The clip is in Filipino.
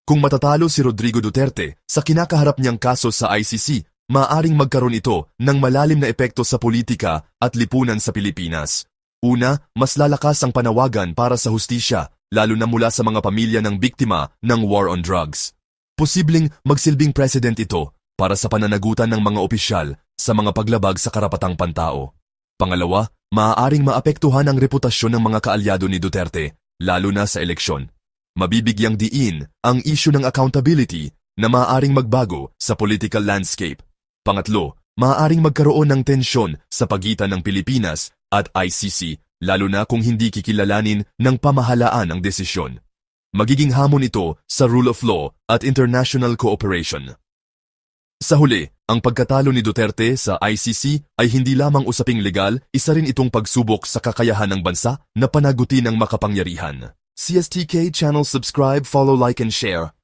Kung matatalo si Rodrigo Duterte sa kinakaharap niyang kaso sa ICC, maaaring magkaroon ito ng malalim na epekto sa politika at lipunan sa Pilipinas. Una, mas lalakas ang panawagan para sa hustisya, lalo na mula sa mga pamilya ng biktima ng war on drugs. Posibleng magsilbing president ito para sa pananagutan ng mga opisyal sa mga paglabag sa karapatang pantao. Pangalawa, maaaring maapektuhan ang reputasyon ng mga kaalyado ni Duterte, lalo na sa eleksyon. Mabibigyang diin ang isyu ng accountability na maaaring magbago sa political landscape. Pangatlo, maaaring magkaroon ng tensyon sa pagitan ng Pilipinas at ICC, lalo na kung hindi kikilalanin ng pamahalaan ang desisyon. Magiging hamon ito sa rule of law at international cooperation. Sa huli, ang pagkatalo ni Duterte sa ICC ay hindi lamang usaping legal, isa rin itong pagsubok sa kakayahan ng bansa na panagutin ang makapangyarihan. CSTK channel subscribe, follow, like and share.